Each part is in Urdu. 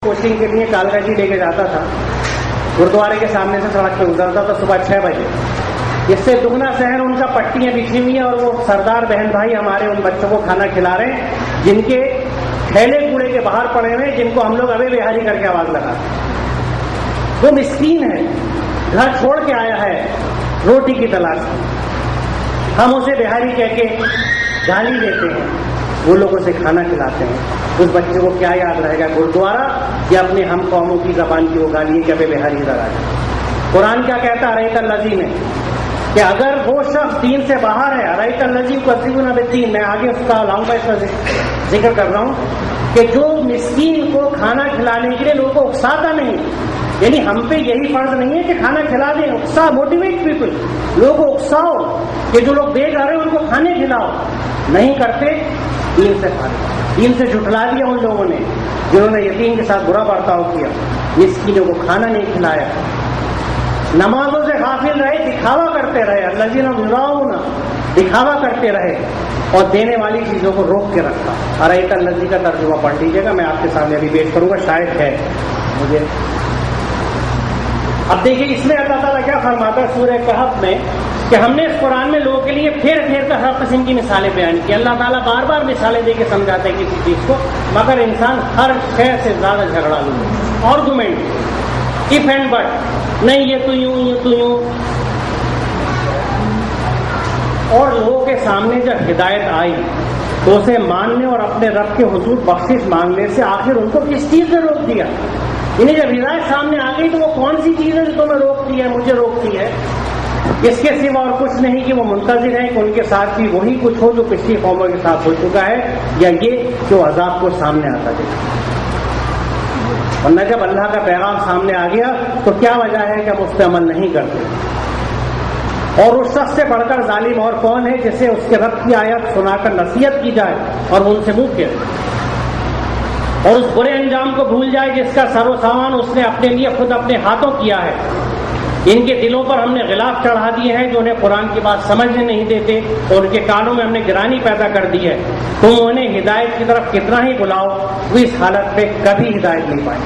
کوچنگ کے لیے کالکا جی لے کے جاتا تھا، گرودوارے کے سامنے سے سڑک پہ گزرتا تھا صبح 6 بجے. اس سے دگنا شہر ان کا پٹیاں بچھی ہوئی ہیں اور وہ سردار بہن بھائی ہمارے ان بچوں کو کھانا کھلا رہے ہیں جن کے تھیلے کوڑے کے باہر پڑے ہوئے، جن کو ہم لوگ ابے بہاری کر کے آواز لگاتے ہیں. وہ مسکین ہے، گھر چھوڑ کے آیا ہے روٹی کی تلاش میں. ہم اسے بہاری کہہ کے گالی دیتے ہیں، وہ لوگ اسے کھانا کھلاتے ہیں. اس بچے کو کیا یاد رہے گا، گرودوارا یا اپنے ہم قوموں کی زبان کی وہ گالی کہ ابے بہاری ادھر آ جائے. قرآن کیا کہتا ہے ارایت الذی میں کہ اگر وہ شخص دین سے باہر ہے، ارایت الذی یکذب بالدین، میں آگے اس کا لاؤں گا، اس کا ذکر کر رہا ہوں کہ جو مسکین کو کھانا کھلانے کے لیے لوگوں کو اکساتا نہیں، یعنی ہم پہ یہی فرض نہیں ہے کہ کھانا کھلا دیں، اکسا، موٹیویٹ پیپل، لوگوں کو اکساؤ کہ جو لوگ بے گھر ہیں ان کو کھانے کھلاؤ. نہیں کرتے، دین سے کھانے، دین سے جھٹلا دیا ان لوگوں نے جنہوں نے یتیم کے ساتھ برا برتاؤ کیا، مسکینوں کو کھانا نہیں کھلایا، نمازوں سے غافل رہے، دکھاوا کرتے رہے، الذین یراؤن، دکھاوا کرتے رہے اور دینے والی چیزوں کو روک کے رکھا. ارایت الذی کا ترجمہ پڑھ لیجیے گا، میں آپ کے سامنے ابھی پیش کروں گا، شاید ہے مجھے. اب دیکھیے اس میں اللہ تعالیٰ کیا فرماتا ہے سورہ کہف میں کہ ہم نے اس قرآن میں لوگوں کے لیے پھیر پھیر کر ہر قسم کی مثالیں بیان کی. اللہ تعالیٰ بار بار مثالیں دے کے سمجھاتے ہیں کسی چیز کو، مگر انسان ہر شے سے زیادہ جھگڑا لوں، آرگومنٹ، اف اینڈ بٹ، نہیں یہ تو یوں، یہ تو یوں. اور لوگوں کے سامنے جب ہدایت آئی تو اسے ماننے اور اپنے رب کے حضور بخشش مانگنے سے آخر ان کو کس چیز نے روک دیا؟ یعنی جب ہدایت سامنے آ گئی تو وہ کون سی چیز ہے جو تمہیں روکتی ہے، مجھے روکتی ہے؟ اس کے سوا اور کچھ نہیں کہ وہ منتظر ہیں کہ ان کے ساتھ بھی وہی کچھ ہو جو پچھلی قوموں کے ساتھ ہو چکا ہے، یا یہ جو عذاب کو سامنے آتا ہے. ورنہ جب اللہ کا پیغام سامنے آ گیا تو کیا وجہ ہے کہ ہم اس پہ عمل نہیں کرتے؟ اور اس شخص سے بڑھ کر ظالم اور کون ہے جسے اس کے رب کی آیت سنا کر نصیحت کی جائے اور وہ ان سے منہ پھیرے اور اس برے انجام کو بھول جائے جس کا سر و سامان اس نے اپنے لیے خود اپنے ہاتھوں کیا ہے. ان کے دلوں پر ہم نے غلاف چڑھا دیے ہیں جو انہیں قرآن کی بات سمجھنے نہیں دیتے، اور ان کے کانوں میں ہم نے گرانی پیدا کر دی ہے. تم انہیں ہدایت کی طرف کتنا ہی بلاؤ وہ اس حالت پہ کبھی ہدایت نہیں پائیں.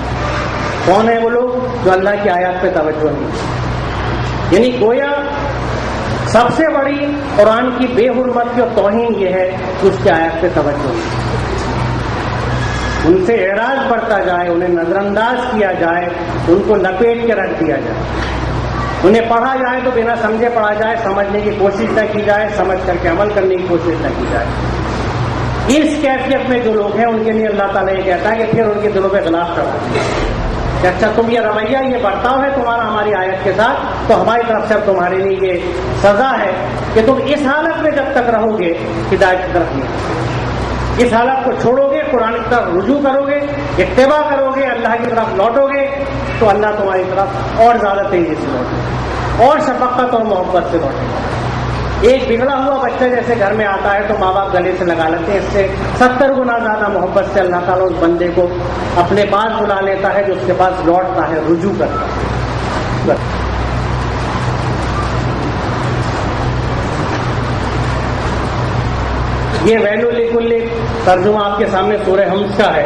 کون ہے وہ لوگ جو اللہ کی آیات پہ توجہ نہیں؟ یعنی گویا سب سے بڑی قرآن کی بے حرمت کی اور توہین یہ ہے کہ اس کی آیات پہ توجہ نہیں، ان سے اعراض بڑھتا جائے، انہیں نظر انداز کیا جائے، ان کو لپیٹ کے رکھ دیا جائے، انہیں پڑھا جائے تو بنا سمجھے پڑھا جائے، سمجھنے کی کوشش نہ کی جائے، سمجھ کر کے عمل کرنے کی کوشش نہ کی جائے. اس کیفیت میں جو لوگ ہیں ان کے لیے اللہ تعالیٰ یہ کہتا ہے کہ پھر ان کے دلوں پہ غلاف چڑھا کہ اچھا تم یہ رویہ، یہ برتاؤ ہے تمہارا ہماری آیت کے ساتھ، تو ہماری طرف سے اب تمہارے لیے یہ سزا ہے کہ تم اس حالت میں جب تک رہو گے ہدایت کی طرف نہیں، اس حالت کو چھوڑو گے، قرآن کی طرف رجوع کرو گے، اتباع کرو گے، اللہ کی طرف لوٹو گے تو اللہ تمہاری طرف اور زیادہ تیزی سے لوٹے اور شفقت اور محبت سے لوٹے گا. ایک بگڑا ہوا بچہ جیسے گھر میں آتا ہے تو ماں باپ گلے سے لگا لیتے ہیں، اس سے 70 گنا زیادہ محبت سے اللہ تعالیٰ اس بندے کو اپنے پاس بلا لیتا ہے جو اس کے پاس لوٹتا ہے، رجوع کرتا ہے. یہ ویل لکل ترجمہ آپ کے سامنے سورہ حمز کا ہے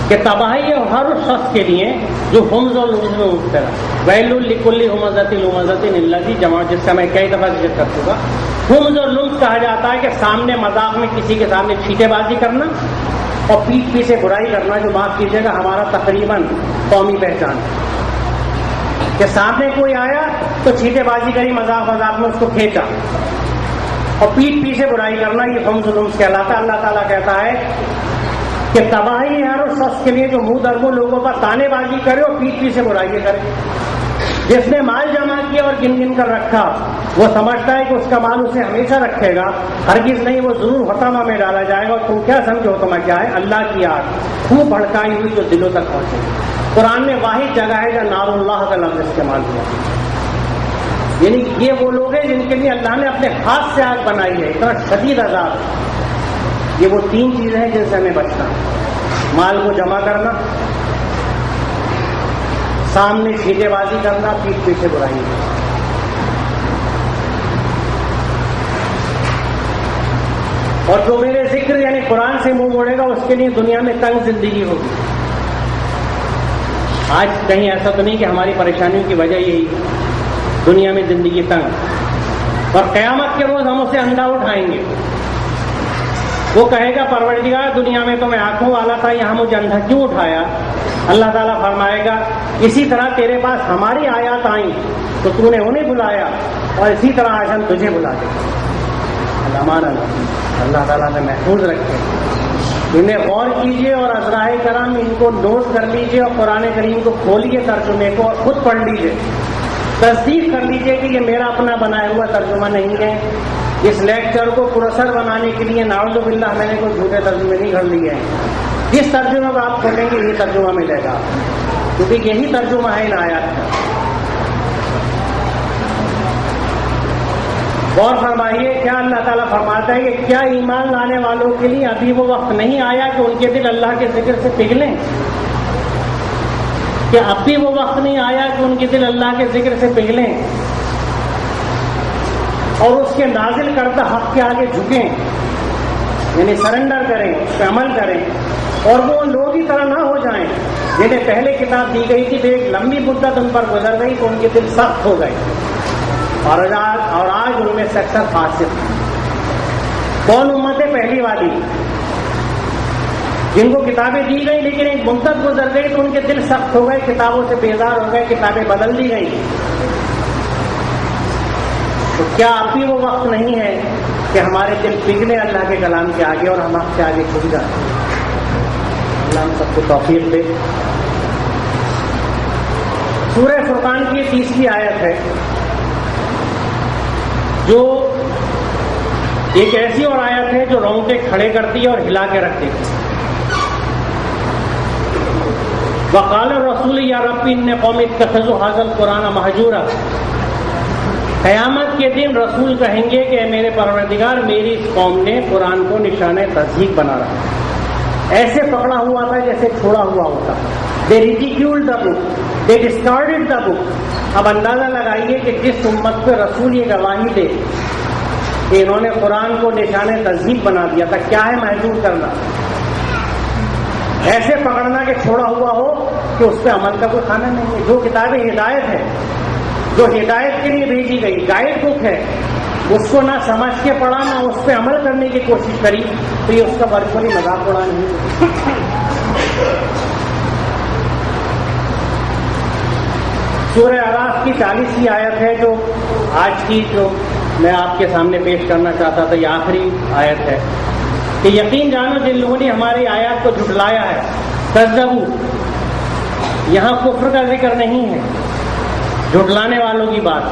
کہ تباہی ہے ہر اس شخص کے لیے جو حمز اور لمز میں مبتلا. ویل لکل ہمزۃ لمزۃ الذی جمع، جس کا میں کئی دفعہ ذکر کر چکا. حمز اور لمز کہا جاتا ہے کہ سامنے مذاق میں کسی کے سامنے چھیٹے بازی کرنا اور پیٹھ پیچھے برائی کرنا، جو معاف کیجیے گا ہمارا تقریباً قومی پہچان کہ سامنے کوئی آیا تو چھیٹے بازی کری، مذاق مذاق میں اس کو کھینچا اور پیٹھ پیچھے برائی کرنا، یہ حمز و لمز کہلاتا ہے. اللہ تعالیٰ کہتا ہے کہ تباہی ہے ہر اس شخص کے لیے جو منہ درمو لوگوں پر تانے بازی کرے اور پیٹھ پیچھے برائیاں کرے. جس نے مال جمع کیا اور گن گن کر رکھا، وہ سمجھتا ہے کہ اس کا مال اسے ہمیشہ رکھے گا، ہرگز نہیں، وہ ضرور حطامہ میں ڈالا جائے گا. اور تم کیا سمجھو حطامہ کیا ہے؟ اللہ کی آگ خوب بھڑکائی ہوئی جو دلوں تک پہنچے. قرآن میں واحد جگہ ہے جہاں نار اللہ کا لفظ استعمال ہوا، یعنی یہ وہ لوگ ہیں جن کے لیے اللہ نے اپنے ہاتھ سے آگ بنائی ہے، اتنا شدید عذاب. یہ وہ 3 چیزیں ہیں جن سے ہمیں بچنا: مال کو جمع کرنا، سامنے چھیٹے بازی کرنا، پیٹھ پیچھے برائی. اور جو میرے ذکر یعنی قرآن سے منہ موڑے گا اس کے لیے دنیا میں تنگ زندگی ہوگی. آج کہیں ایسا تو نہیں کہ ہماری پریشانیوں کی وجہ یہی دنیا میں زندگی تنگ، اور قیامت کے روز ہم اسے اندھا اٹھائیں گے. وہ کہے گا پروردگار دنیا میں تو میں آنکھوں والا تھا، یہاں مجھے اندھا کیوں اٹھایا؟ اللہ تعالیٰ فرمائے گا اسی طرح تیرے پاس ہماری آیات آئیں تو تو نے انہیں بلایا، اور اسی طرح آج ہم تجھے بلا دیں. اللہ تعالیٰ سے محفوظ رکھے. انہیں غور کیجئے اور عذرائے کرام ان کو نوٹ کر لیجئے اور قرآن کریم کو کھولیے ترجمے کو اور خود پڑھ لیجئے. تصدیق کر لیجئے کہ یہ میرا اپنا بنایا ہوا ترجمہ نہیں ہے. اس لیکچر کو پراسر بنانے کے لیے نعوذ باللہ میں نے کوئی جھوٹے ترجمے نہیں کر لیے ہیں. جس ترجمے کو آپ کھولیں گے یہ ترجمہ ملے گا، کیونکہ یہی ترجمہ ہے ان آیات کا. غور فرمائیے کیا اللہ تعالیٰ فرماتا ہے کہ کیا ایمان لانے والوں کے لیے ابھی وہ وقت نہیں آیا کہ ان کے دل اللہ کے ذکر سے پگھلیں؟ کہ اب بھی وہ وقت نہیں آیا کہ ان کے دل اللہ کے ذکر سے پگھلیں اور اس کے نازل کردہ حق کے آگے جھکیں، یعنی سرنڈر کریں، اس پہ عمل کریں، اور وہ لوگ کی طرح نہ ہو جائیں جنہیں پہلے کتاب دی گئی تھی، پھر ایک لمبی مدت ان پر گزر گئی تو ان کے دل سخت ہو گئے، اور آج ان میں سے اکثر فاسق. کون امت ہے؟ پہلی والی، جن کو کتابیں دی گئی لیکن ایک مدت گزر گئی تو ان کے دل سخت ہو گئے، کتابوں سے بیزار ہو گئے، کتابیں بدل دی گئی. تو کیا اب بھی وہ وقت نہیں ہے کہ ہمارے دل پگھلے اللہ کے کلام کے آگے اور ہم آپ سے آگے جھک جائیں؟ اللہ ہم سب کو توفیق دے. سورہ فرقان کی 30ویں آیت ہے جو ایک ایسی اور آیت ہے جو رونگٹے کھڑے کرتی ہے اور ہلا کے رکھ دیتی ہے. وقال الرسول یا رب ان قوم اتخذوا هذا القرآن مہجورا. قیامت کے دن رسول کہیں گے کہ اے میرے پروردگار میری اس قوم نے قرآن کو نشانۂ تصدیق بنا رکھا، ایسے پکڑا ہوا تھا جیسے چھوڑا ہوا ہوتا. They ridiculed the book, they discarded the book. اب اندازہ لگائیے کہ جس امت پہ رسول یہ گواہی دے کہ انہوں نے قرآن کو نشانۂ تصدیق بنا دیا تھا، کیا ہے محجور کرنا؟ ایسے پکڑنا کہ چھوڑا ہوا ہو کہ اس پہ عمل کا کوئی کھانا نہیں ہے. جو کتابیں ہدایت ہے، جو ہدایت کے لیے بھیجی گئی گائیڈ بک ہے، اس کو نہ سمجھ کے پڑھا نہ اس پہ عمل کرنے کی کوشش کری تو یہ اس کا ورچولی مذاق اڑا نہیں. سورہ اعراف کی 40ویں آیت ہے جو آج کی جو میں آپ کے سامنے پیش کرنا چاہتا تھا، یہ آخری آیت ہے کہ یقین جانو جن لوگوں نے ہماری آیات کو جھٹلایا ہے. کذبوا، یہاں کفر کا ذکر نہیں ہے، جھٹلانے والوں کی بات.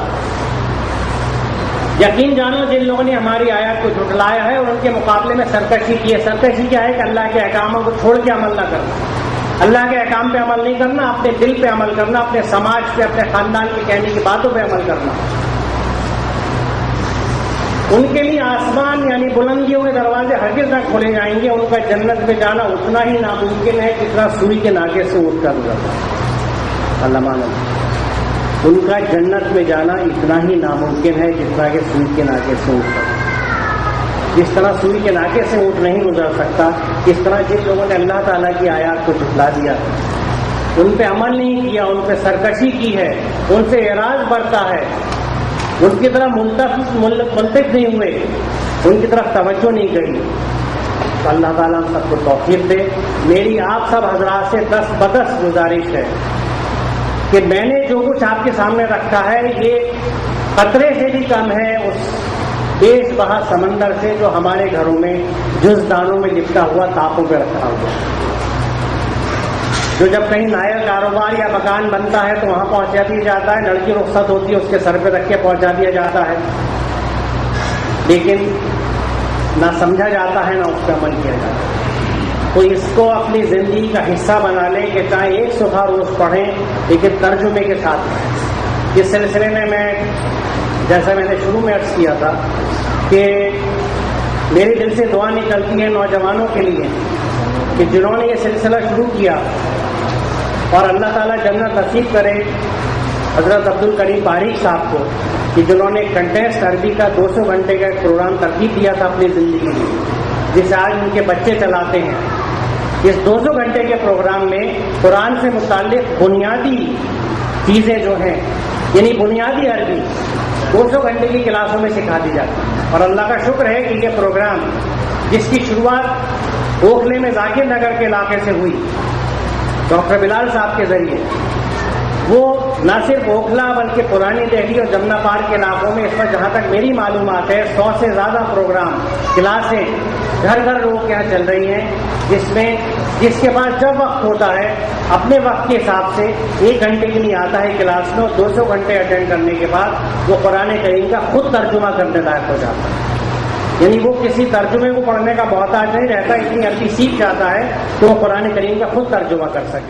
یقین جانو جن لوگوں نے ہماری آیات کو جھٹلایا ہے اور ان کے مقابلے میں سرکشی کی ہے. سرکشی کیا ہے؟ کہ اللہ کے احکاموں کو چھوڑ کے عمل نہ کرنا، اللہ کے احکام پہ عمل نہیں کرنا، اپنے دل پہ عمل کرنا، اپنے سماج پہ، اپنے خاندان کے کہنے کی باتوں پہ عمل کرنا. ان کے لیے آسمان یعنی بلندیوں کے دروازے ہرگز نہ کھولے جائیں گے. ان کا جنت میں جانا اتنا ہی ناممکن ہے جتنا سوئی کے ناکے سے اٹھ کر گزرنا. اللہ معلوم، ان کا جنت میں جانا اتنا ہی ناممکن ہے جتنا کہ سوئی کے ناکے سے اٹھ کر. جس طرح سوئی کے ناکے سے اونٹ نہیں گزر سکتا، اس طرح جن لوگوں نے اللہ تعالیٰ کی آیات کو جھٹلا دیا، ان پہ عمل نہیں کیا، ان پہ سرکشی کی ہے، ان سے اعراض برتا ہے، ان کی طرف ملتفت نہیں ہوئے، ان کی طرف توجہ نہیں کری، تو اللہ تعالیٰ ہم سب کو توفیق دے. میری آپ سب حضرات سے 10 بدس گزارش ہے کہ میں نے جو کچھ آپ کے سامنے رکھا ہے یہ قطرے سے بھی کم ہے اس بیش بہا سمندر سے جو ہمارے گھروں میں جزدانوں میں لپٹا ہوا تاپوں پہ رکھا ہوا، جو جب کہیں نائر کاروبار یا مکان بنتا ہے تو وہاں پہنچا دیا جاتا ہے، لڑکی رخصت ہوتی ہے اس کے سر پہ رکھ کے پہنچا دیا جاتا ہے، لیکن نہ سمجھا جاتا ہے نہ اس پہ عمل کیا جاتا ہے. تو اس کو اپنی زندگی کا حصہ بنا لیں کہ چاہے ایک صفحہ روز پڑھیں لیکن ترجمے کے ساتھ پڑھیں. اس سلسلے میں جیسا میں نے شروع میں عرض کیا تھا کہ میرے دل سے دعا نکلتی ہے نوجوانوں کے لیے کہ جنہوں نے یہ سلسلہ شروع کیا، اور اللہ تعالیٰ جنت نصیب کرے حضرت عبد الکریم باریک صاحب کو کہ جنہوں نے کنٹیسٹ عربی کا 200 گھنٹے کا ایک پروگرام ترتیب دیا تھا اپنی زندگی میں، جسے آج ان کے بچے چلاتے ہیں. اس 200 گھنٹے کے پروگرام میں قرآن سے متعلق بنیادی چیزیں جو ہیں یعنی بنیادی عربی 200 گھنٹے کی کلاسوں میں سکھا دی جاتی ہے. اور اللہ کا شکر ہے کہ یہ پروگرام جس کی شروعات اوکھلے میں ذاکر نگر کے علاقے سے ہوئی ڈاکٹر بلال صاحب کے ذریعے، وہ نہ صرف اوکھلا بلکہ پرانی دہلی اور جمنا پارک کے علاقوں میں اس پر جہاں تک میری معلومات ہے 100 سے زیادہ پروگرام کلاسیں گھر گھر لوگوں کے یہاں چل رہی ہیں، جس میں جس کے پاس جب وقت ہوتا ہے اپنے وقت کے حساب سے 1 گھنٹے کے لیے آتا ہے کلاس میں، 200 گھنٹے اٹینڈ کرنے کے بعد وہ قرآن کریم کا خود ترجمہ کرنے لائق ہو جاتا ہے. یعنی وہ کسی ترجمے کو پڑھنے کا محتاج نہیں رہتا، اتنی عربی سیکھ جاتا ہے کہ وہ قرآن کریم کا خود ترجمہ کر سکے.